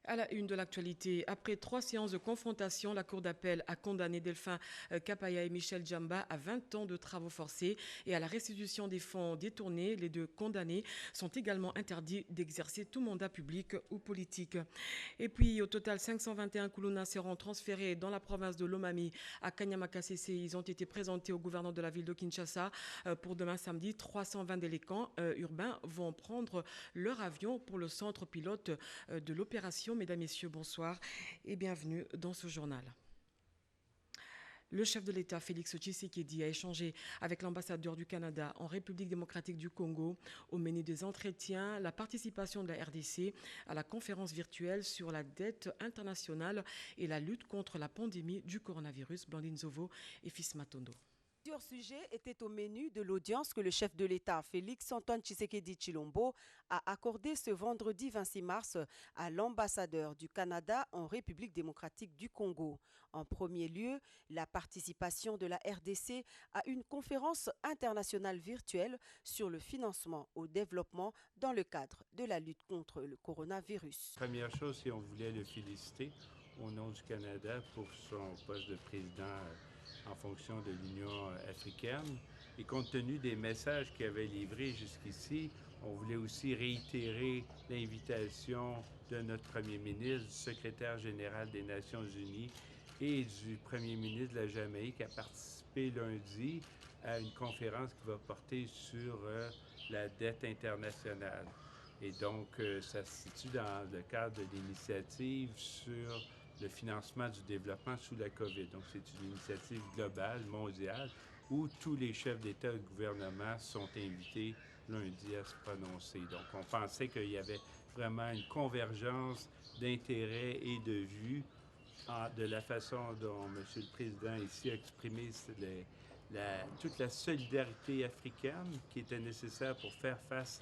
À la une de l'actualité, après 3 séances de confrontation, la Cour d'appel a condamné Delphin Kapaya et Michel Djamba à 20 ans de travaux forcés et à la restitution des fonds détournés. Les deux condamnés sont également interdits d'exercer tout mandat public ou politique. Et puis, au total, 521 Koulouna seront transférés dans la province de Lomami à Kanyamakasese. Ils ont été présentés au gouverneur de la ville de Kinshasa pour demain samedi. 320 délinquants urbains vont prendre leur avion pour le centre pilote de l'opération. Mesdames, Messieurs, bonsoir et bienvenue dans ce journal. Le chef de l'État, Félix Tshisekedi, a échangé avec l'ambassadeur du Canada en République démocratique du Congo au menu des entretiens, la participation de la RDC à la conférence virtuelle sur la dette internationale et la lutte contre la pandémie du coronavirus. Blandine Zovo et Fils Matondo. Plusieurs sujets étaient au menu de l'audience que le chef de l'État, Félix-Antoine Tshisekedi Tshilombo, a accordée ce vendredi 26 mars à l'ambassadeur du Canada en République démocratique du Congo. En premier lieu, la participation de la RDC à une conférence internationale virtuelle sur le financement au développement dans le cadre de la lutte contre le coronavirus. Première chose, c'est qu'on voulait le féliciter au nom du Canada pour son poste de président en fonction de l'Union africaine. Et compte tenu des messages qu'il avait livrés jusqu'ici, on voulait aussi réitérer l'invitation de notre premier ministre, du secrétaire général des Nations unies et du premier ministre de la Jamaïque à participer lundi à une conférence qui va porter sur la dette internationale. Et donc, ça se situe dans le cadre de l'initiative sur le financement du développement sous la COVID. Donc, c'est une initiative globale, mondiale, où tous les chefs d'État et de gouvernement sont invités lundi à se prononcer. Donc, on pensait qu'il y avait vraiment une convergence d'intérêts et de vues de la façon dont M. le Président ici a exprimé toute la solidarité africaine qui était nécessaire pour faire face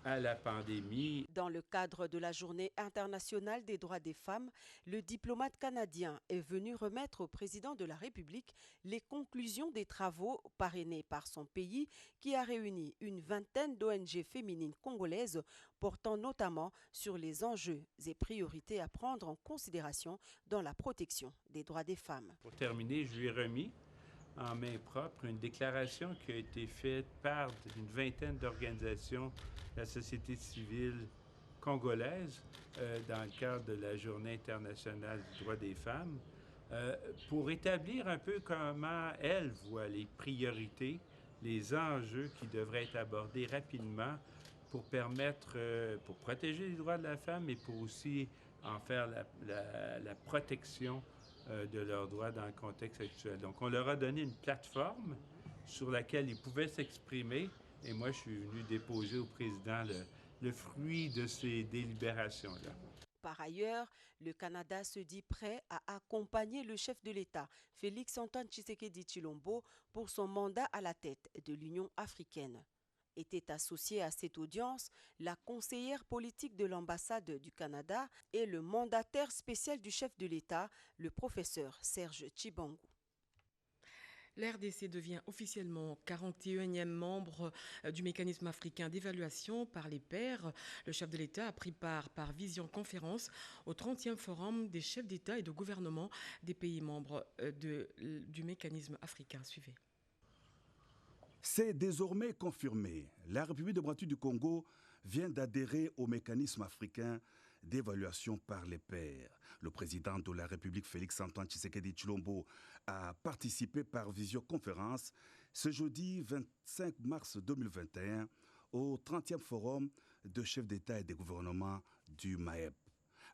à la pandémie. Dans le cadre de la Journée internationale des droits des femmes, le diplomate canadien est venu remettre au président de la République les conclusions des travaux parrainés par son pays qui a réuni une vingtaine d'ONG féminines congolaises portant notamment sur les enjeux et priorités à prendre en considération dans la protection des droits des femmes. Pour terminer, je lui ai remis en main propre une déclaration qui a été faite par une vingtaine d'organisations de la société civile congolaise dans le cadre de la Journée internationale du droit des femmes pour établir un peu comment elle voit les priorités, les enjeux qui devraient être abordés rapidement pour permettre, pour protéger les droits de la femme et pour aussi en faire la protection de leurs droits dans le contexte actuel. Donc, on leur a donné une plateforme sur laquelle ils pouvaient s'exprimer et moi, je suis venu déposer au président le fruit de ces délibérations-là. Par ailleurs, le Canada se dit prêt à accompagner le chef de l'État, Félix-Antoine Tshisekedi Tshilombo, pour son mandat à la tête de l'Union africaine. Était associée à cette audience la conseillère politique de l'ambassade du Canada et le mandataire spécial du chef de l'État, le professeur Serge Tshibangou. L'RDC devient officiellement 41e membre du mécanisme africain d'évaluation par les pairs. Le chef de l'État a pris part par visioconférence au 30e forum des chefs d'État et de gouvernement des pays membres du mécanisme africain. Suivez. C'est désormais confirmé. La République démocratique du Congo vient d'adhérer au mécanisme africain d'évaluation par les pairs. Le président de la République, Félix-Antoine Tshisekedi Tshilombo, a participé par visioconférence ce jeudi 25 mars 2021 au 30e forum de chefs d'État et de gouvernement du MAEP.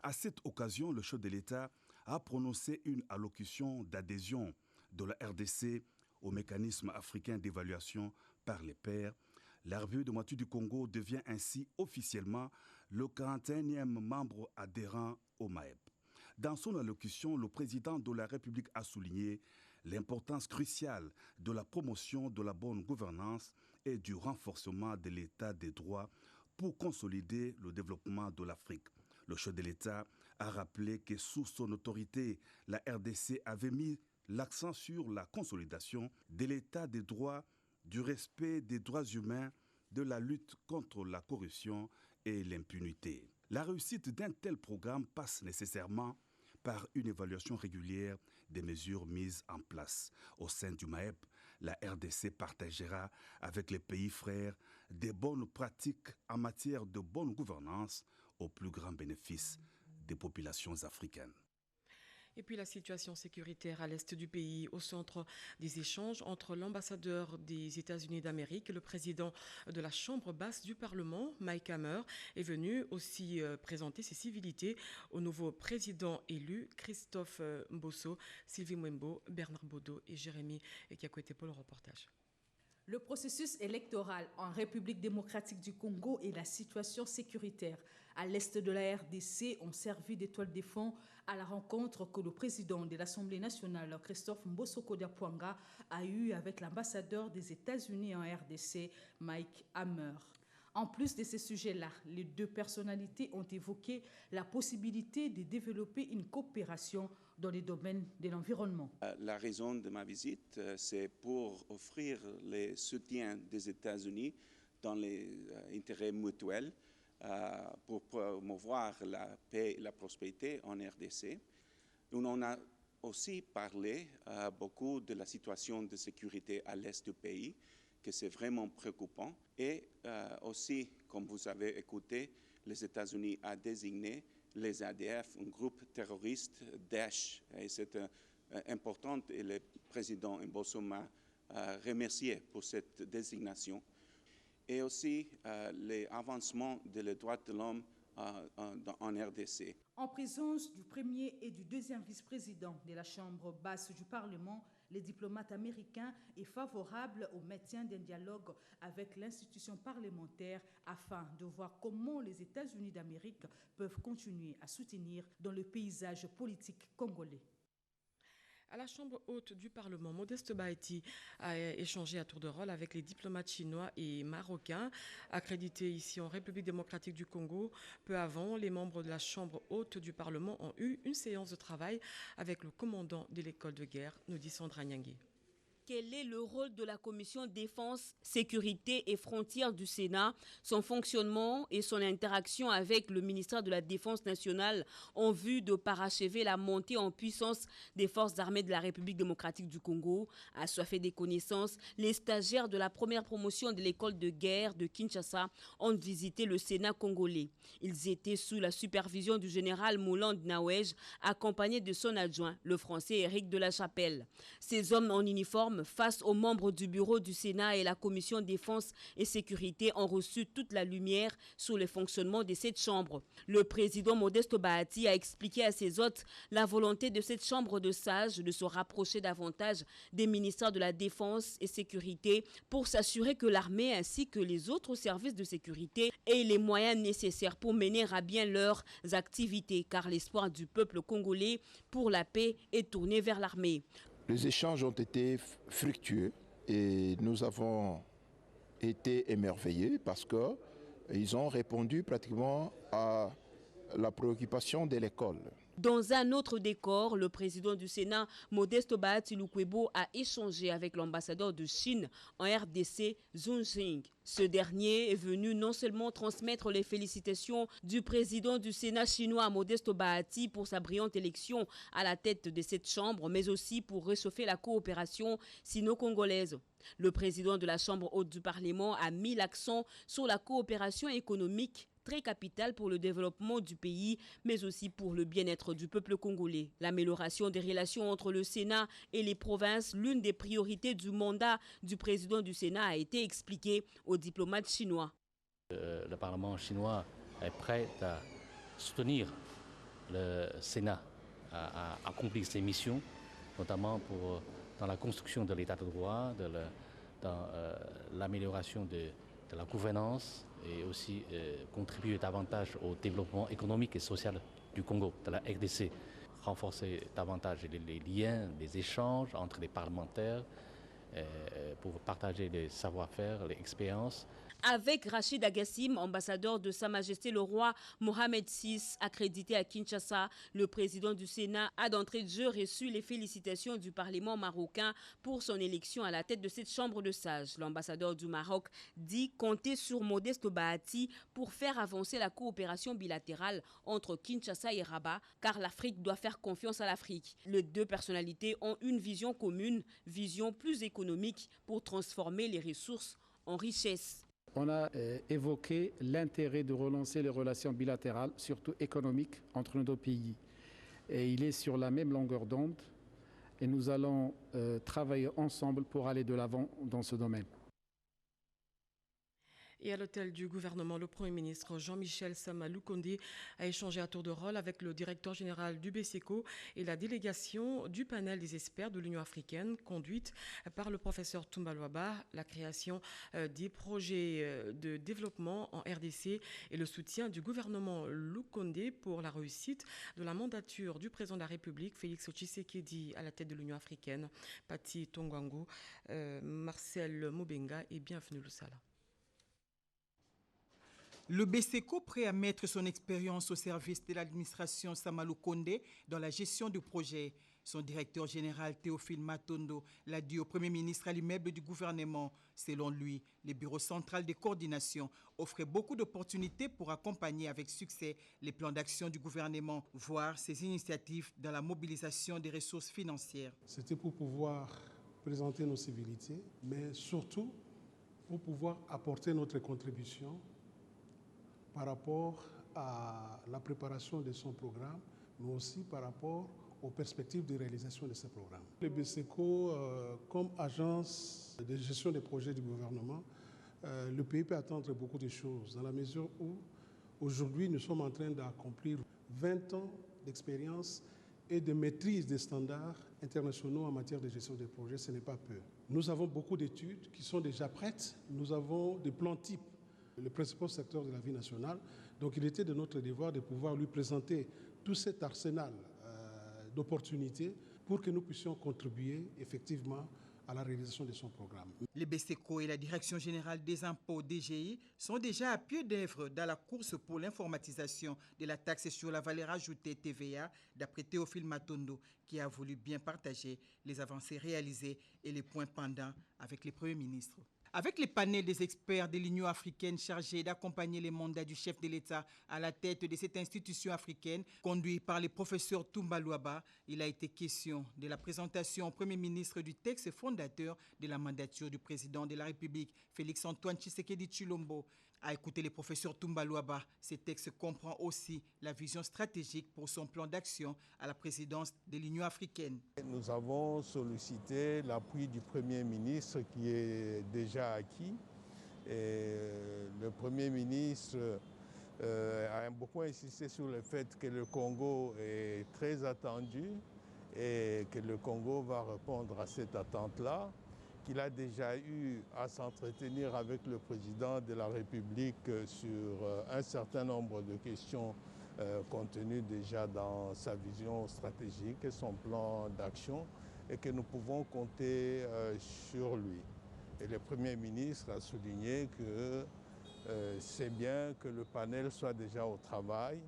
À cette occasion, le chef de l'État a prononcé une allocution d'adhésion de la RDC au mécanisme africain d'évaluation par les pairs. La République démocratique du Congo devient ainsi officiellement le 41e membre adhérent au MAEP. Dans son allocution, le président de la République a souligné l'importance cruciale de la promotion de la bonne gouvernance et du renforcement de l'état des droits pour consolider le développement de l'Afrique. Le chef de l'État a rappelé que sous son autorité, la RDC avait mis l'accent sur la consolidation de l'état des droits, du respect des droits humains, de la lutte contre la corruption et l'impunité. La réussite d'un tel programme passe nécessairement par une évaluation régulière des mesures mises en place. Au sein du MAEP, la RDC partagera avec les pays frères des bonnes pratiques en matière de bonne gouvernance au plus grand bénéfice des populations africaines. Et puis la situation sécuritaire à l'est du pays, au centre des échanges entre l'ambassadeur des États-Unis d'Amérique et le président de la Chambre basse du Parlement, Mike Hammer, est venu aussi présenter ses civilités au nouveau président élu, Christophe Mbosso, Sylvie Mwembo, Bernard Bodo et Jérémy Kiakwete pour le reportage. Le processus électoral en République démocratique du Congo et la situation sécuritaire à l'est de la RDC ont servi d'étoile de fond à la rencontre que le président de l'Assemblée nationale, Christophe Mbosso Kodiapwanga, a eue avec l'ambassadeur des États-Unis en RDC, Mike Hammer. En plus de ces sujets-là, les deux personnalités ont évoqué la possibilité de développer une coopération dans les domaines de l'environnement. La raison de ma visite, c'est pour offrir le soutien des États-Unis dans les intérêts mutuels pour promouvoir la paix et la prospérité en RDC. Nous en avons aussi parlé beaucoup de la situation de sécurité à l'est du pays, que c'est vraiment préoccupant. Et aussi, comme vous avez écouté, les États-Unis ont désigné les ADF, un groupe terroriste Daesh. Et c'est important et le président Mbosso m'a remercié pour cette désignation. Et aussi les avancements des droits de l'homme en RDC. En présence du premier et du deuxième vice-président de la Chambre basse du Parlement, les diplomates américains est favorable au maintien d'un dialogue avec l'institution parlementaire afin de voir comment les États-Unis d'Amérique peuvent continuer à soutenir dans le paysage politique congolais. À la Chambre haute du Parlement, Modeste Baeti a échangé à tour de rôle avec les diplomates chinois et marocains accrédités ici en République démocratique du Congo. Peu avant, les membres de la Chambre haute du Parlement ont eu une séance de travail avec le commandant de l'école de guerre, nous dit Sandra Nyangui. Quel est le rôle de la Commission Défense, Sécurité et Frontières du Sénat, son fonctionnement et son interaction avec le ministère de la Défense nationale en vue de parachever la montée en puissance des forces armées de la République démocratique du Congo? Assoiffés des connaissances, les stagiaires de la première promotion de l'école de guerre de Kinshasa ont visité le Sénat congolais. Ils étaient sous la supervision du général Mouland Nawej, accompagné de son adjoint, le français Éric de la Chapelle. Ces hommes en uniforme, face aux membres du bureau du Sénat et la commission défense et sécurité, ont reçu toute la lumière sur le fonctionnement de cette chambre. Le président Modeste Baeti a expliqué à ses hôtes la volonté de cette chambre de sages de se rapprocher davantage des ministères de la Défense et sécurité pour s'assurer que l'armée ainsi que les autres services de sécurité aient les moyens nécessaires pour mener à bien leurs activités, car l'espoir du peuple congolais pour la paix est tourné vers l'armée. Les échanges ont été fructueux et nous avons été émerveillés parce qu'ils ont répondu pratiquement à la préoccupation de l'école. Dans un autre décor, le président du Sénat, Modeste Baeti Lukwebo, a échangé avec l'ambassadeur de Chine en RDC, Zhou Xing. Ce dernier est venu non seulement transmettre les félicitations du président du Sénat chinois, Modeste Baeti, pour sa brillante élection à la tête de cette chambre, mais aussi pour réchauffer la coopération sino-congolaise. Le président de la Chambre haute du Parlement a mis l'accent sur la coopération économique, très capital pour le développement du pays, mais aussi pour le bien-être du peuple congolais. L'amélioration des relations entre le Sénat et les provinces, l'une des priorités du mandat du président du Sénat, a été expliquée aux diplomates chinois. Le Parlement chinois est prêt à soutenir le Sénat à accomplir ses missions, notamment dans la construction de l'état de droit, dans l'amélioration de la gouvernance, et aussi contribuer davantage au développement économique et social du Congo, de la RDC. Renforcer davantage les liens, les échanges entre les parlementaires pour partager les savoir-faire, les expériences. Avec Rachid Agassim, ambassadeur de Sa Majesté le Roi Mohamed VI, accrédité à Kinshasa, le président du Sénat a d'entrée de jeu reçu les félicitations du Parlement marocain pour son élection à la tête de cette chambre de sages. L'ambassadeur du Maroc dit compter sur Modeste Bahati pour faire avancer la coopération bilatérale entre Kinshasa et Rabat, car l'Afrique doit faire confiance à l'Afrique. Les deux personnalités ont une vision commune, vision plus économique pour transformer les ressources en richesses. On a évoqué l'intérêt de relancer les relations bilatérales, surtout économiques, entre nos deux pays. Et il est sur la même longueur d'onde et nous allons travailler ensemble pour aller de l'avant dans ce domaine. Et à l'hôtel du gouvernement, le Premier ministre Jean-Michel Sama Lukonde a échangé à tour de rôle avec le directeur général du BSECO et la délégation du panel des experts de l'Union africaine, conduite par le professeur Toumba Luaba, la création des projets de développement en RDC et le soutien du gouvernement Lukonde pour la réussite de la mandature du président de la République, Félix Tshisekedi, à la tête de l'Union africaine, Pati Tongwango, Marcel Mobenga et bienvenue Lusala. Le BSECO, prêt à mettre son expérience au service de l'administration Sama Lukonde dans la gestion du projet. Son directeur général Théophile Matondo l'a dit au Premier ministre à l'immeuble du gouvernement. Selon lui, le bureau central de coordination offrait beaucoup d'opportunités pour accompagner avec succès les plans d'action du gouvernement, voire ses initiatives dans la mobilisation des ressources financières. C'était pour pouvoir présenter nos civilités, mais surtout pour pouvoir apporter notre contribution par rapport à la préparation de son programme, mais aussi par rapport aux perspectives de réalisation de ce programme. Le BSECO, comme agence de gestion des projets du gouvernement, le pays peut attendre beaucoup de choses, dans la mesure où aujourd'hui nous sommes en train d'accomplir 20 ans d'expérience et de maîtrise des standards internationaux en matière de gestion des projets. Ce n'est pas peu. Nous avons beaucoup d'études qui sont déjà prêtes, nous avons des plans types, le principal secteur de la vie nationale. Donc il était de notre devoir de pouvoir lui présenter tout cet arsenal d'opportunités pour que nous puissions contribuer effectivement à la réalisation de son programme. Le BSECO et la Direction générale des impôts DGI sont déjà à pied d'œuvre dans la course pour l'informatisation de la taxe sur la valeur ajoutée TVA, d'après Théophile Matondo, qui a voulu bien partager les avancées réalisées et les points pendants avec les premiers ministres. Avec les panels des experts de l'Union africaine chargés d'accompagner les mandats du chef de l'État à la tête de cette institution africaine, conduit par le professeur Toumba Luaba, il a été question de la présentation au Premier ministre du texte fondateur de la mandature du président de la République, Félix-Antoine Tshisekedi Tshilombo. À écouter le professeur Toumba Luaba, ce texte comprend aussi la vision stratégique pour son plan d'action à la présidence de l'Union africaine. Nous avons sollicité l'appui du Premier ministre qui est déjà acquis. Et le Premier ministre a beaucoup insisté sur le fait que le Congo est très attendu et que le Congo va répondre à cette attente-là, qu'il a déjà eu à s'entretenir avec le président de la République sur un certain nombre de questions contenues déjà dans sa vision stratégique et son plan d'action, et que nous pouvons compter sur lui. Et le Premier ministre a souligné que c'est bien que le panel soit déjà au travail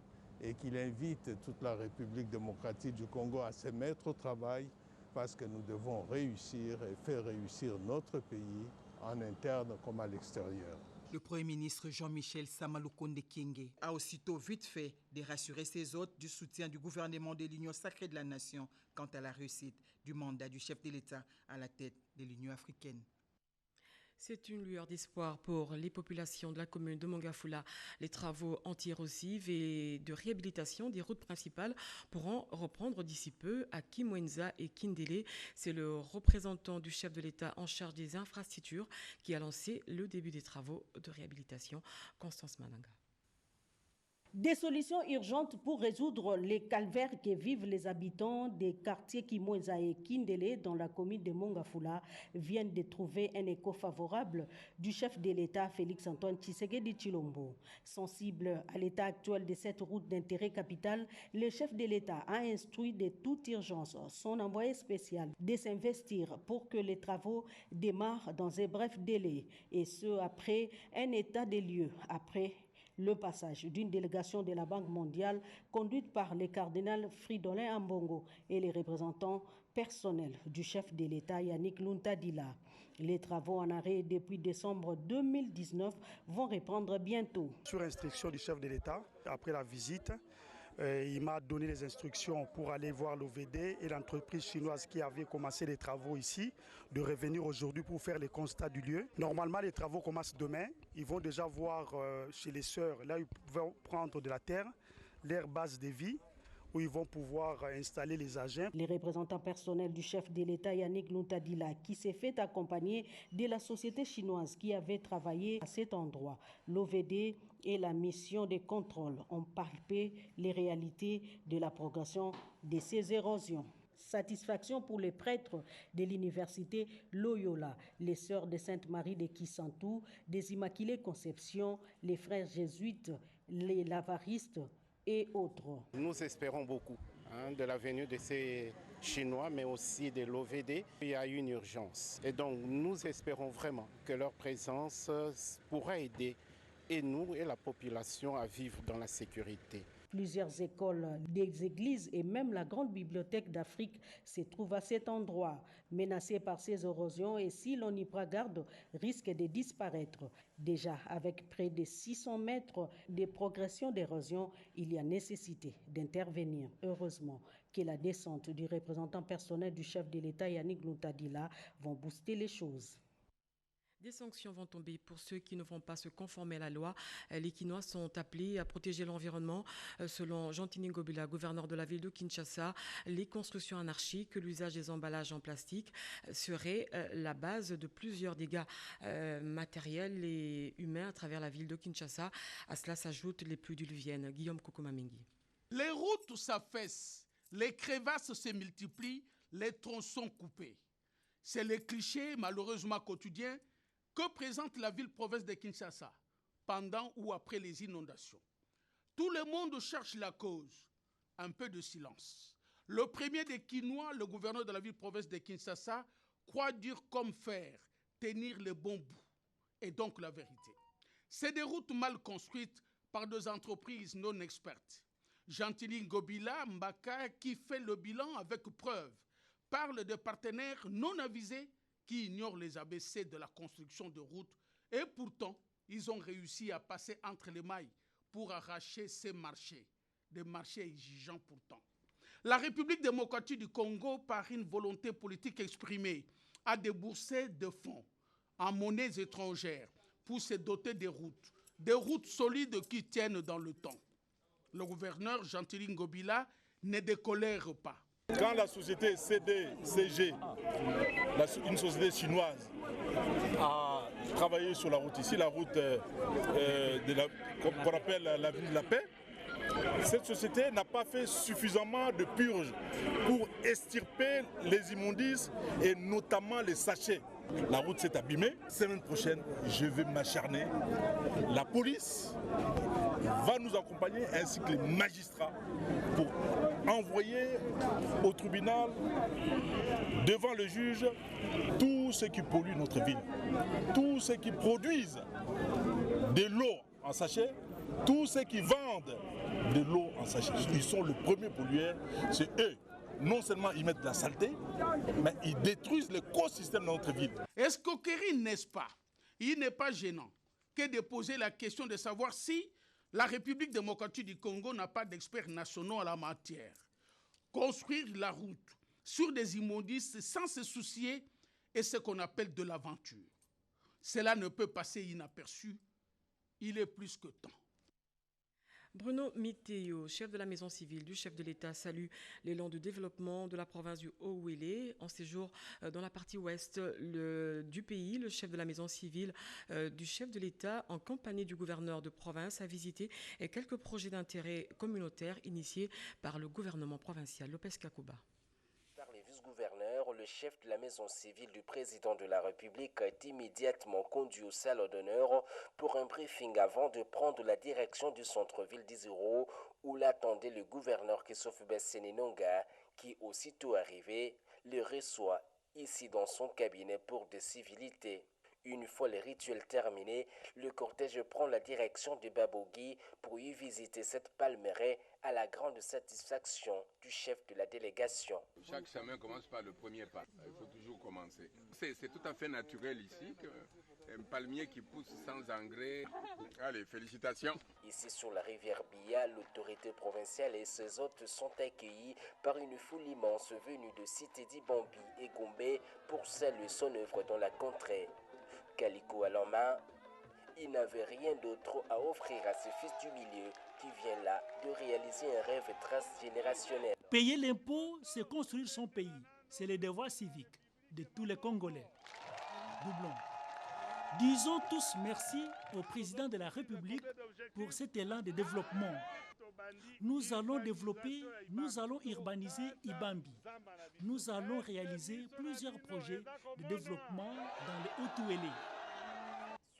et qu'il invite toute la République démocratique du Congo à se mettre au travail, parce que nous devons réussir et faire réussir notre pays en interne comme à l'extérieur. Le Premier ministre Jean-Michel Sama Lukonde Kyenge a aussitôt vite fait de rassurer ses hôtes du soutien du gouvernement de l'Union sacrée de la nation quant à la réussite du mandat du chef de l'État à la tête de l'Union africaine. C'est une lueur d'espoir pour les populations de la commune de Mongafula. Les travaux anti-érosifs et de réhabilitation des routes principales pourront reprendre d'ici peu à Kimwenza et Kindele. C'est le représentant du chef de l'État en charge des infrastructures qui a lancé le début des travaux de réhabilitation. Constance Mananga. Des solutions urgentes pour résoudre les calvaires que vivent les habitants des quartiers Kimoza et Kindele dans la commune de Mongafula viennent de trouver un écho favorable du chef de l'État Félix-Antoine Tshisekedi Tshilombo. Sensible à l'état actuel de cette route d'intérêt capital, le chef de l'État a instruit de toute urgence son envoyé spécial de s'investir pour que les travaux démarrent dans un bref délai, et ce après un état des lieux, après le passage d'une délégation de la Banque mondiale conduite par le cardinal Fridolin Ambongo et les représentants personnels du chef de l'État Yannick Luntadila. Les travaux en arrêt depuis décembre 2019 vont reprendre bientôt. Sur instruction du chef de l'État, après la visite, il m'a donné les instructions pour aller voir l'OVD et l'entreprise chinoise qui avait commencé les travaux ici, de revenir aujourd'hui pour faire les constats du lieu. Normalement, les travaux commencent demain. Ils vont déjà voir chez les sœurs, là ils vont prendre de la terre, leur base de vie, où ils vont pouvoir installer les agents. Les représentants personnels du chef de l'État Yannick Luntadila, qui s'est fait accompagner de la société chinoise qui avait travaillé à cet endroit, l'OVD et la mission de contrôle, ont palpé les réalités de la progression de ces érosions. Satisfaction pour les prêtres de l'université Loyola, les sœurs de Sainte-Marie de Kisantou, des Immaculées Conception, les frères jésuites, les lavaristes et autres. Nous espérons beaucoup de la venue de ces Chinois, mais aussi de l'OVD. Il y a une urgence. Et donc nous espérons vraiment que leur présence pourra aider et nous et la population à vivre dans la sécurité. Plusieurs écoles, des églises et même la grande bibliothèque d'Afrique se trouvent à cet endroit, menacées par ces érosions et si l'on n'y prend garde, risquent de disparaître. Déjà, avec près de 600 mètres de progression d'érosion, il y a nécessité d'intervenir. Heureusement que la descente du représentant personnel du chef de l'État Yannick Luntadila vont booster les choses. Des sanctions vont tomber pour ceux qui ne vont pas se conformer à la loi. Les Kinois sont appelés à protéger l'environnement. Selon Jean-Tini Ngobila, gouverneur de la ville de Kinshasa, les constructions anarchiques, l'usage des emballages en plastique serait la base de plusieurs dégâts matériels et humains à travers la ville de Kinshasa. À cela s'ajoutent les pluies diluviennes. Guillaume Kokomamengi. Les routes s'affaissent, les crevasses se multiplient, les tronçons coupés. C'est le cliché malheureusement quotidien que présente la ville-province de Kinshasa pendant ou après les inondations. Tout le monde cherche la cause. Un peu de silence. Le premier des Kinois, le gouverneur de la ville-province de Kinshasa, croit dur comme fer, tenir le bon bout, et donc la vérité. C'est des routes mal construites par des entreprises non expertes. Jean-Tini Ngobila Mbaka, qui fait le bilan avec preuve, parle de partenaires non avisés qui ignorent les ABC de la construction de routes et pourtant, ils ont réussi à passer entre les mailles pour arracher ces marchés, des marchés exigeants pourtant. La République démocratique du Congo, par une volonté politique exprimée, a déboursé de fonds en monnaies étrangères pour se doter des routes solides qui tiennent dans le temps. Le gouverneur Jean-Tini Ngobila ne décolère pas. Quand la société CDCG, une société chinoise, a travaillé sur la route ici, la route qu'on appelle la ville de la paix, cette société n'a pas fait suffisamment de purge pour extirper les immondices et notamment les sachets. La route s'est abîmée. Semaine prochaine, je vais m'acharner. La police va nous accompagner ainsi que les magistrats pour envoyer au tribunal, devant le juge, tous ceux qui polluent notre ville, tous ceux qui produisent de l'eau en sachet, tous ceux qui vendent de l'eau en sachet. Ils sont le premier pollueur, c'est eux. Non seulement ils mettent de la saleté, mais ils détruisent l'écosystème de notre ville. Escroquerie, n'est-ce pas? Il n'est pas gênant que de poser la question de savoir si la République démocratique du Congo n'a pas d'experts nationaux en la matière. Construire la route sur des immondices sans se soucier est ce qu'on appelle de l'aventure. Cela ne peut passer inaperçu. Il est plus que temps. Bruno Miteo, chef de la maison civile du chef de l'État, salue l'élan de développement de la province du Haut-Ouélé. En séjour dans la partie ouest du pays, le chef de la maison civile du chef de l'État, en compagnie du gouverneur de province, a visité quelques projets d'intérêt communautaire initiés par le gouvernement provincial. Lopez Kakouba. Vice-gouverneur, le chef de la maison civile du président de la République a été immédiatement conduit au salon d'honneur pour un briefing avant de prendre la direction du centre-ville d'Iziro où l'attendait le gouverneur Christophe Besséné-Nonga qui, aussitôt arrivé, le reçoit ici dans son cabinet pour des civilités. Une fois les rituels terminés, le cortège prend la direction de Babogui pour y visiter cette palmeraie à la grande satisfaction du chef de la délégation. Chaque chemin commence par le premier pas. Il faut toujours commencer. C'est tout à fait naturel ici qu'un palmier qui pousse sans engrais. Allez, félicitations. Ici sur la rivière Bia, l'autorité provinciale et ses hôtes sont accueillis par une foule immense venue de Cité d'Ibambi et Gombe pour saluer son œuvre dans la contrée. Calico à la main, il n'avait rien d'autre à offrir à ce fils du milieu qui vient là de réaliser un rêve transgénérationnel. Payer l'impôt, c'est construire son pays. C'est le devoir civique de tous les Congolais. Doublons. Disons tous merci au président de la République pour cet élan de développement. Nous allons développer, nous allons urbaniser Ibambi. Nous allons réaliser plusieurs projets de développement dans le Haut-Ouélé.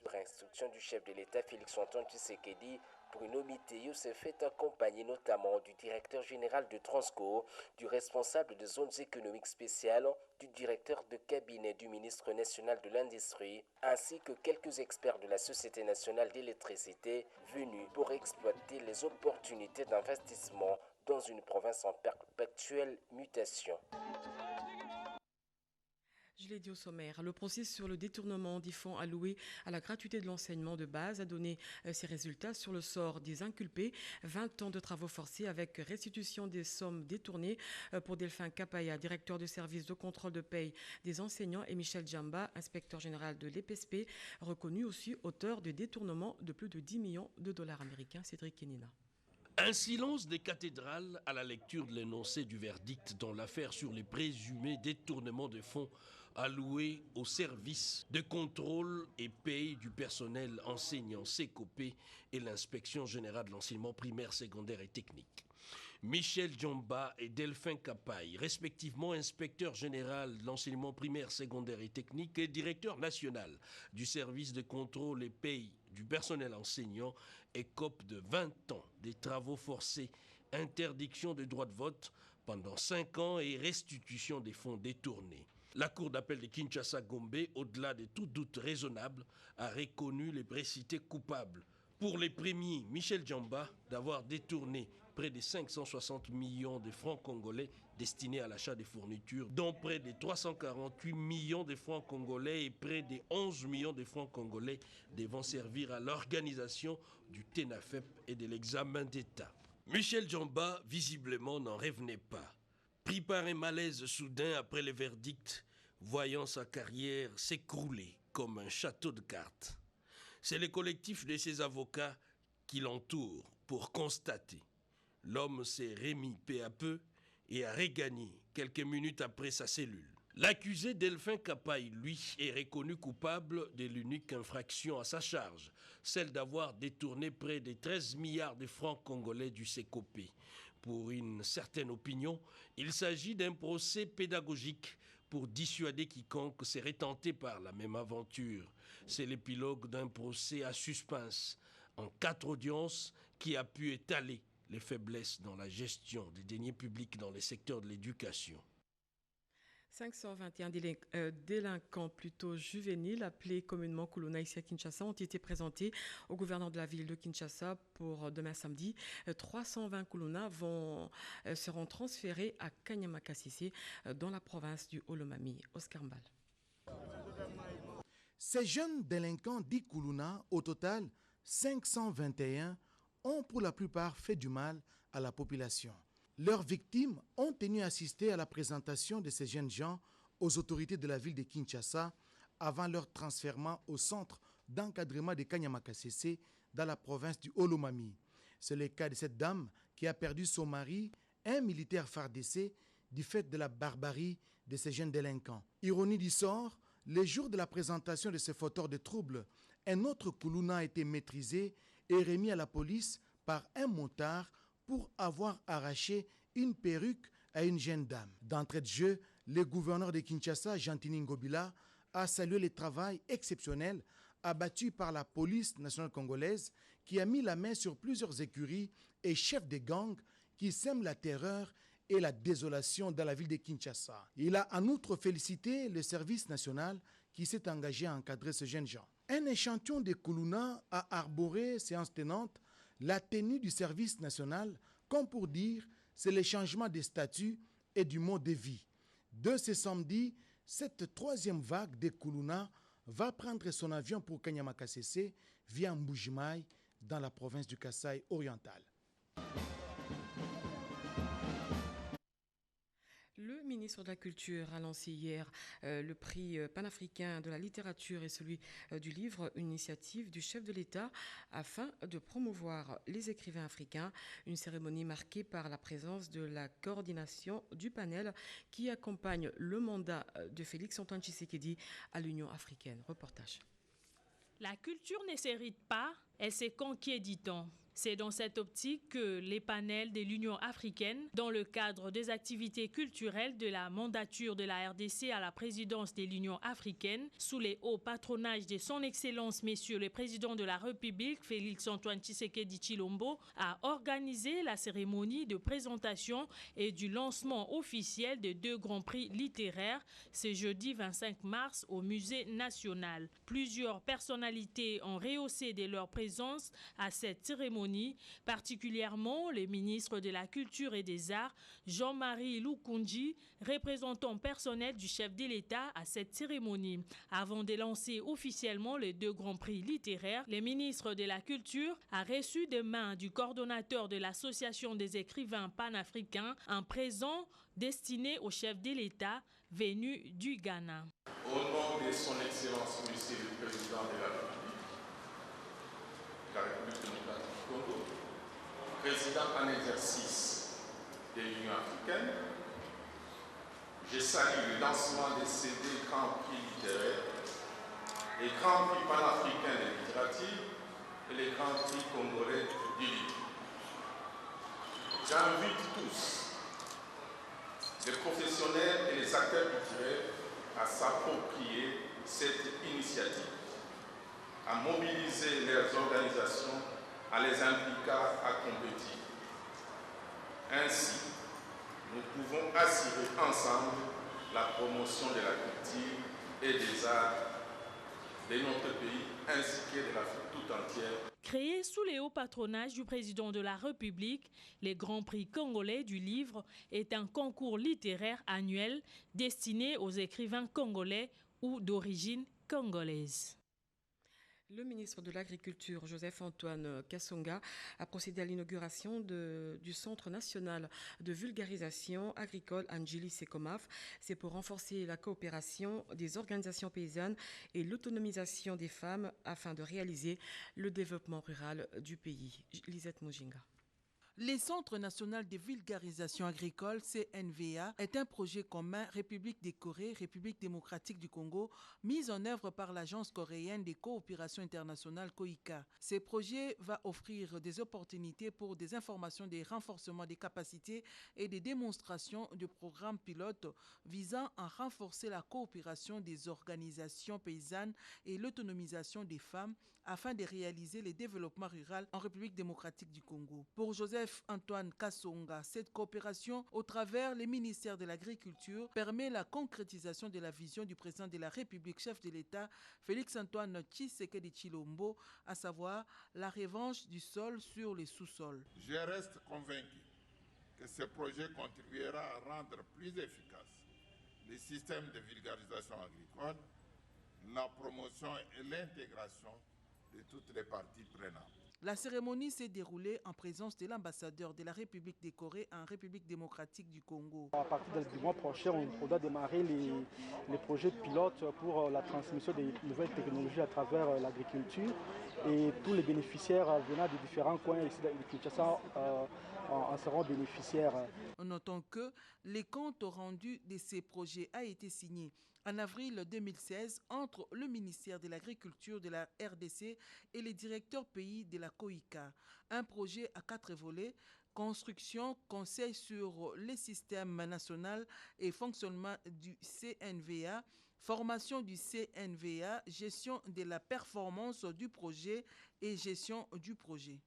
Sur instruction du chef de l'État Félix-Antoine Tshisekedi, Bruno Miteo s'est fait accompagner notamment du directeur général de Transco, du responsable des zones économiques spéciales, du directeur de cabinet du ministre national de l'Industrie, ainsi que quelques experts de la Société nationale d'électricité venus pour exploiter les opportunités d'investissement dans une province en perpétuelle mutation. Je l'ai dit au sommaire, le procès sur le détournement des fonds alloués à la gratuité de l'enseignement de base a donné ses résultats sur le sort des inculpés. 20 ans de travaux forcés avec restitution des sommes détournées pour Delphin Kapaya, directeur du service de contrôle de paye des enseignants, et Michel Djamba, inspecteur général de l'EPSP, reconnu aussi auteur de détournement de plus de 10 millions de dollars américains. Cédric Kenina. Un silence des cathédrales à la lecture de l'énoncé du verdict dans l'affaire sur les présumés détournements de fonds alloués au service de contrôle et paye du personnel enseignant CECOPE et l'inspection générale de l'enseignement primaire, secondaire et technique. Michel Djamba et Delphin Kapaya, respectivement inspecteur général de l'enseignement primaire, secondaire et technique et directeur national du service de contrôle et paye du personnel enseignant, écopent de 20 ans des travaux forcés, interdiction de droit de vote pendant 5 ans et restitution des fonds détournés. La Cour d'appel de Kinshasa-Gombe, au-delà de tout doute raisonnable, a reconnu les précités coupables. Pour les premiers, Michel Djamba, d'avoir détourné près de 560 millions de francs congolais destinés à l'achat des fournitures, dont près de 348 millions de francs congolais et près de 11 millions de francs congolais devant servir à l'organisation du TENAFEP et de l'examen d'État. Michel Djamba, visiblement, n'en revenait pas. Pris par un malaise soudain après le verdict, voyant sa carrière s'écrouler comme un château de cartes. C'est le collectif de ses avocats qui l'entourent pour constater. L'homme s'est remis peu à peu et a regagné quelques minutes après sa cellule. L'accusé Delphin Kapaya, lui, est reconnu coupable de l'unique infraction à sa charge, celle d'avoir détourné près de 13 milliards de francs congolais du CECOPE. Pour une certaine opinion, il s'agit d'un procès pédagogique pour dissuader quiconque serait tenté par la même aventure. C'est l'épilogue d'un procès à suspense, en 4 audiences, qui a pu étaler les faiblesses dans la gestion des deniers publics dans le secteur de l'éducation. 521 délinquants plutôt juvéniles, appelés communément Kuluna ici à Kinshasa, ont été présentés au gouverneur de la ville de Kinshasa pour demain samedi. 320 Kuluna seront transférés à Kanyamakasisi dans la province du Olomami. Oscar Mbal. Ces jeunes délinquants dits Kuluna, au total 521, ont pour la plupart fait du mal à la population. Leurs victimes ont tenu à assister à la présentation de ces jeunes gens aux autorités de la ville de Kinshasa avant leur transfèrement au centre d'encadrement de Kanyamakasisi dans la province du Olomami. C'est le cas de cette dame qui a perdu son mari, un militaire FARDC, du fait de la barbarie de ces jeunes délinquants. Ironie du sort, les jours de la présentation de ces fauteurs de troubles, un autre Koulouna a été maîtrisé et remis à la police par un motard pour avoir arraché une perruque à une jeune dame. D'entrée de jeu, le gouverneur de Kinshasa, Gentini Ngobila, a salué le travail exceptionnel abattu par la police nationale congolaise qui a mis la main sur plusieurs écuries et chefs de gangs qui sèment la terreur et la désolation dans la ville de Kinshasa. Il a en outre félicité le service national qui s'est engagé à encadrer ces jeunes gens. Un échantillon de Koulouna a arboré, séance tenante, la tenue du service national, comme pour dire c'est le changement de statut et du mode de vie. De ce samedi, cette troisième vague de Koulouna va prendre son avion pour Kanyama-Kasese via Mbujimaï dans la province du Kasaï oriental. Le ministre de la Culture a lancé hier le prix panafricain de la littérature et celui du livre, une initiative du chef de l'État afin de promouvoir les écrivains africains. Une cérémonie marquée par la présence de la coordination du panel qui accompagne le mandat de Félix-Antoine Tshisekedi à l'Union africaine. Reportage. La culture ne s'hérite pas, elle se conquiert, dit-on. C'est dans cette optique que les panels de l'Union africaine, dans le cadre des activités culturelles de la mandature de la RDC à la présidence de l'Union africaine, sous les hauts patronages de son Excellence Monsieur le Président de la République, Félix-Antoine Tshisekedi Tshilombo, a organisé la cérémonie de présentation et du lancement officiel de 2 grands prix littéraires ce jeudi 25 mars au Musée national. Plusieurs personnalités ont rehaussé de leur présence à cette cérémonie, particulièrement le ministre de la Culture et des Arts, Jean-Marie Lukunji, représentant personnel du chef de l'État à cette cérémonie. Avant de lancer officiellement les 2 grands prix littéraires, le ministre de la Culture a reçu des mains du coordonnateur de l'Association des écrivains panafricains un présent destiné au chef de l'État venu du Ghana. Au nom de son Excellence, Monsieur le Président de la République démocratique du Congo, président en exercice de l'Union africaine, je salue le lancement de ces 2 grands prix littéraires, les grands prix panafricains de littérature et les grands prix congolais du livre. J'invite tous, les professionnels et les acteurs culturels, à s'approprier cette initiative, à mobiliser leurs organisations, à les impliquer à compétir. Ainsi, nous pouvons assurer ensemble la promotion de la culture et des arts de notre pays ainsi que de l'Afrique tout entière. Créé sous les hauts patronages du président de la République, les Grands Prix congolais du livre est un concours littéraire annuel destiné aux écrivains congolais ou d'origine congolaise. Le ministre de l'Agriculture, Joseph-Antoine Kasonga, a procédé à l'inauguration du Centre national de vulgarisation agricole Anjili Sekomaf. C'est pour renforcer la coopération des organisations paysannes et l'autonomisation des femmes afin de réaliser le développement rural du pays. Lisette Mujinga. Le Centre national de vulgarisation agricole, CNVA, est un projet commun République de Corée, République démocratique du Congo, mis en œuvre par l'Agence coréenne de coopération internationale COICA. Ce projet va offrir des opportunités pour des informations de renforcement des capacités et des démonstrations de programmes pilotes visant à renforcer la coopération des organisations paysannes et l'autonomisation des femmes afin de réaliser le développement rural en République démocratique du Congo. Pour Joseph-Antoine Kasonga, cette coopération au travers les ministères de l'Agriculture permet la concrétisation de la vision du président de la République, chef de l'État, Félix-Antoine Tshisekedi Tshilombo, à savoir la revanche du sol sur les sous-sols. Je reste convaincu que ce projet contribuera à rendre plus efficace les systèmes de vulgarisation agricole, la promotion et l'intégration de toutes les parties prenantes. La cérémonie s'est déroulée en présence de l'ambassadeur de la République de Corée en République démocratique du Congo. À partir du mois prochain, on doit démarrer les projets pilotes pour la transmission des nouvelles technologies à travers l'agriculture. Et tous les bénéficiaires venant des différents coins ici de Kinshasa en seront bénéficiaires. Notons que les comptes rendus de ces projets a été signé en avril 2016 entre le ministère de l'Agriculture de la RDC et les directeurs pays de la COICA. Un projet à 4 volets: construction, conseil sur les systèmes nationaux et fonctionnement du CNVA, formation du CNVA, gestion de la performance du projet et gestion du projet.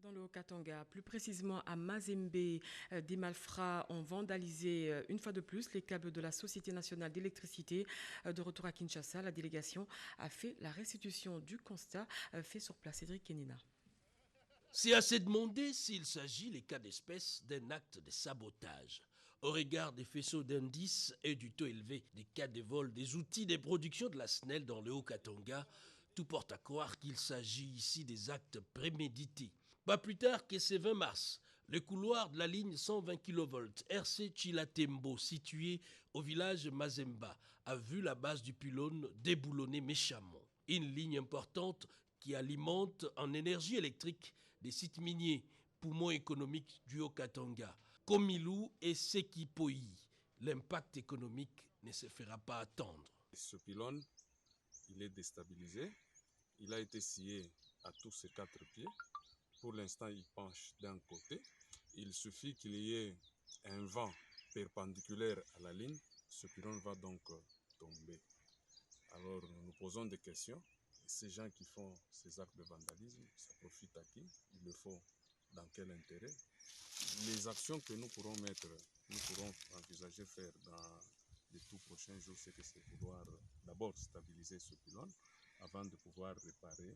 Dans le Haut-Katanga, plus précisément à Mazembe, des malfrats ont vandalisé une fois de plus les câbles de la Société nationale d'électricité. De retour à Kinshasa, la délégation a fait la restitution du constat fait sur place. Cédric Kenina. C'est à se demander s'il s'agit, les cas d'espèce, d'un acte de sabotage. Au regard des faisceaux d'indices et du taux élevé des cas de vol des outils de production de la SNEL dans le Haut-Katanga, tout porte à croire qu'il s'agit ici des actes prémédités. Pas plus tard que ce 20 mars, le couloir de la ligne 120 kV RC Chilatembo, situé au village Mazemba, a vu la base du pylône déboulonner méchamment. Une ligne importante qui alimente en énergie électrique des sites miniers, poumons économiques du Haut-Katanga, Komilou et Sekipoi. L'impact économique ne se fera pas attendre. Ce pylône, il est déstabilisé. Il a été scié à tous ses 4 pieds. Pour l'instant, il penche d'un côté. Il suffit qu'il y ait un vent perpendiculaire à la ligne. Ce pylône va donc tomber. Alors, nous nous posons des questions. Ces gens qui font ces actes de vandalisme, ça profite à qui? Il le faut dans quel intérêt? Les actions que nous pourrons envisager faire dans les tout prochains jours, c'est pouvoir d'abord stabiliser ce pylône avant de pouvoir réparer,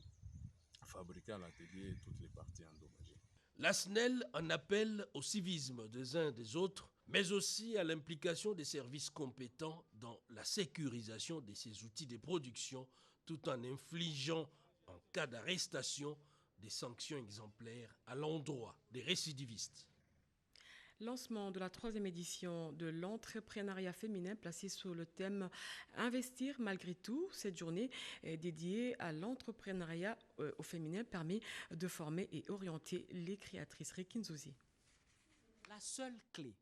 fabriquer à l'atelier toutes les parties endommagées. La SNEL en appelle au civisme des uns des autres, mais aussi à l'implication des services compétents dans la sécurisation de ces outils de production, tout en infligeant, en cas d'arrestation, des sanctions exemplaires à l'endroit des récidivistes. Lancement de la 3e édition de l'entrepreneuriat féminin placée sous le thème « Investir malgré tout ». Cette journée dédiée à l'entrepreneuriat au féminin permet de former et orienter les créatrices. Rekinzouzi. La seule clé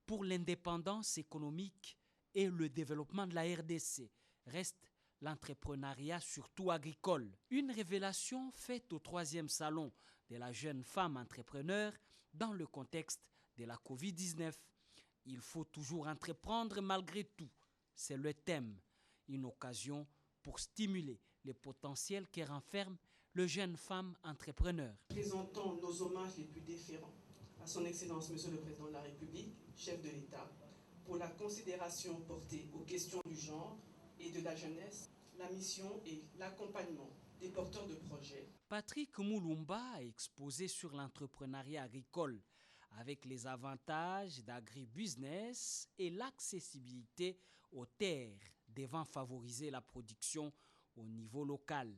pour l'indépendance économique et le développement de la RDC reste l'entrepreneuriat, surtout agricole. Une révélation faite au 3e salon de la jeune femme entrepreneur dans le contexte de la Covid-19. Il faut toujours entreprendre malgré tout. C'est le thème. Une occasion pour stimuler les potentiels que renferme le jeune femme entrepreneur. Présentons nos hommages les plus déférents à son Excellence Monsieur le Président de la République, chef de l'État, pour la considération portée aux questions du genre et de la jeunesse, la mission et l'accompagnement des porteurs de projets. Patrick Moulumba a exposé sur l'entrepreneuriat agricole avec les avantages d'agribusiness et l'accessibilité aux terres devant favoriser la production au niveau local.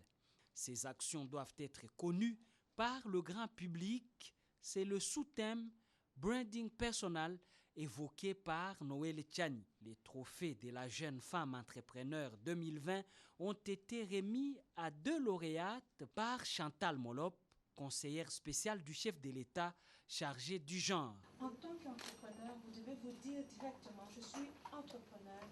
Ces actions doivent être connues par le grand public. C'est le sous-thème Branding Personnel évoqué par Noël Tchani. Les trophées de la jeune femme entrepreneur 2020 ont été remis à 2 lauréates par Chantal Molop, conseillère spéciale du chef de l'État chargée du genre. En tant qu'entrepreneur, vous devez vous dire directement, je suis entrepreneur,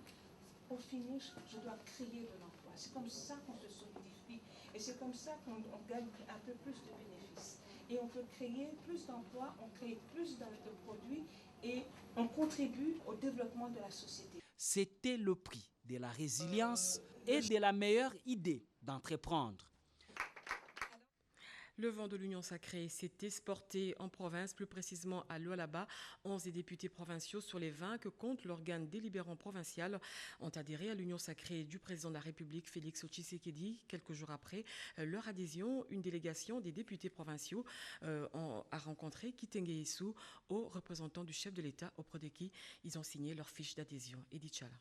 au finish, je dois créer de l'emploi. C'est comme ça qu'on se solidifie et c'est comme ça qu'on gagne un peu plus de bénéfices. Et on peut créer plus d'emplois, on crée plus de produits et on contribue au développement de la société. C'était le prix de la résilience et de la meilleure idée d'entreprendre. Le vent de l'Union sacrée s'est exporté en province, plus précisément à Lualaba. 11 des députés provinciaux sur les 20 que compte l'organe délibérant provincial ont adhéré à l'Union sacrée du président de la République, Félix Tshisekedi. Quelques jours après leur adhésion, une délégation des députés provinciaux a rencontré Kitenge Issou, aux représentants du chef de l'État, auprès de qui ils ont signé leur fiche d'adhésion. Edith Chala.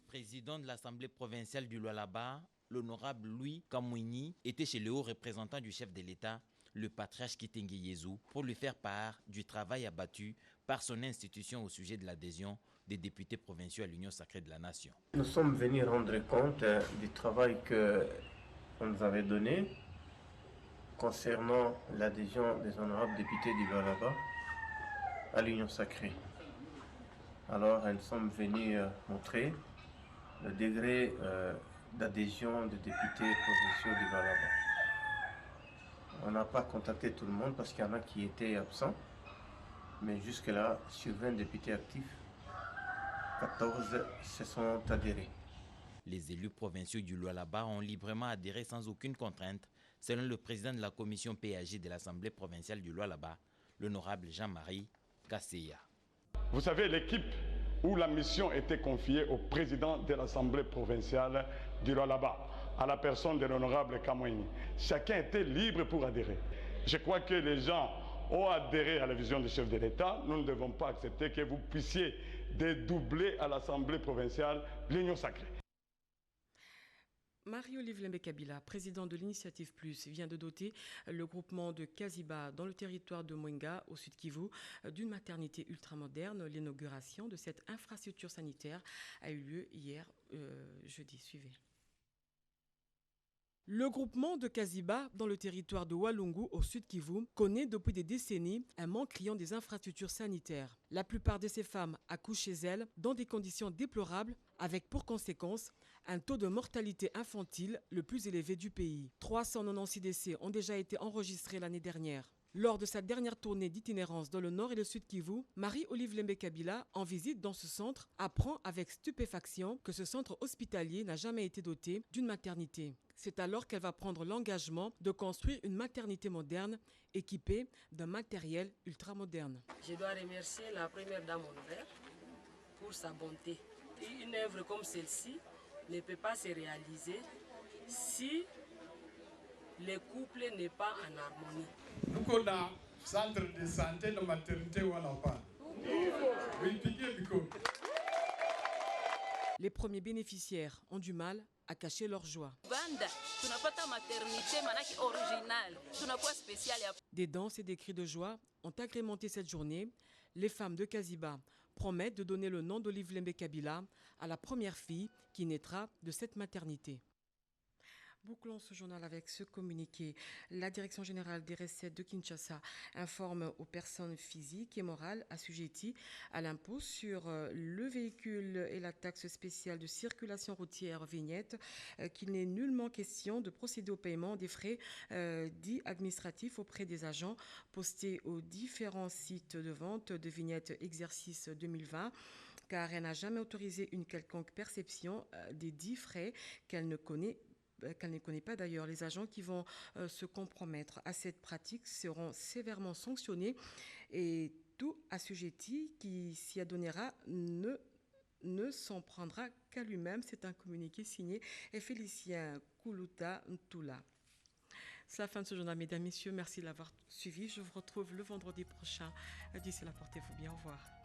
Président de l'Assemblée provinciale du Lualaba, l'honorable Louis Kamouini était chez le haut représentant du chef de l'État le patriarche Kitenge Yezu pour lui faire part du travail abattu par son institution au sujet de l'adhésion des députés provinciaux à l'Union sacrée de la nation. Nous sommes venus rendre compte du travail qu'on nous avait donné concernant l'adhésion des honorables députés du Lualaba à l'Union sacrée. Alors, nous sommes venus montrer le degré d'adhésion des députés provinciaux du Lualaba. On n'a pas contacté tout le monde parce qu'il y en a qui étaient absents, mais jusque-là, sur 20 députés actifs, 14 se sont adhérés. Les élus provinciaux du Lualaba ont librement adhéré sans aucune contrainte, selon le président de la commission PAG de l'Assemblée provinciale du Lualaba, l'honorable Jean-Marie Kasseya. Vous savez, l'équipe où la mission était confiée au président de l'Assemblée provinciale du Lualaba, à la personne de l'honorable Kamouini. Chacun était libre pour adhérer. Je crois que les gens ont adhéré à la vision du chef de l'État. Nous ne devons pas accepter que vous puissiez dédoubler à l'Assemblée provinciale l'Union sacrée. Marie-Olive Lembe-Kabila, président de l'Initiative Plus, vient de doter le groupement de Kaziba dans le territoire de Mwenga, au sud Kivu, d'une maternité ultramoderne. L'inauguration de cette infrastructure sanitaire a eu lieu hier, jeudi. Suivez. Le groupement de Kaziba, dans le territoire de Walungu, au sud Kivu, connaît depuis des décennies un manque criant des infrastructures sanitaires. La plupart de ces femmes accouchent chez elles dans des conditions déplorables, avec pour conséquence un taux de mortalité infantile le plus élevé du pays. 396 décès ont déjà été enregistrés l'année dernière. Lors de sa dernière tournée d'itinérance dans le nord et le sud Kivu, Marie-Olive Lembe-Kabila, en visite dans ce centre, apprend avec stupéfaction que ce centre hospitalier n'a jamais été doté d'une maternité. C'est alors qu'elle va prendre l'engagement de construire une maternité moderne équipée d'un matériel ultramoderne. Je dois remercier la première dame Oliver pour sa bonté. Une œuvre comme celle-ci ne peut pas se réaliser si le couple n'est pas en harmonie. Nous avons centre de santé de maternité ou pas. Les premiers bénéficiaires ont du mal à cacher leur joie. Des danses et des cris de joie ont agrémenté cette journée. Les femmes de Kaziba promettent de donner le nom d'Olive Lembe-Kabila à la première fille qui naîtra de cette maternité. Bouclons ce journal avec ce communiqué. La Direction générale des recettes de Kinshasa informe aux personnes physiques et morales assujetties à l'impôt sur le véhicule et la taxe spéciale de circulation routière vignette qu'il n'est nullement question de procéder au paiement des frais dits administratifs auprès des agents postés aux différents sites de vente de vignettes exercice 2020. Car elle n'a jamais autorisé une quelconque perception des dits frais qu'elle ne connaît pas d'ailleurs. Les agents qui vont se compromettre à cette pratique seront sévèrement sanctionnés et tout assujetti qui s'y adonnera ne s'en prendra qu'à lui-même. C'est un communiqué signé Félicien Koulouta Ntoula. C'est la fin de ce journal, mesdames, messieurs. Merci de l'avoir suivi. Je vous retrouve le vendredi prochain. D'ici là, portez-vous bien. Au revoir.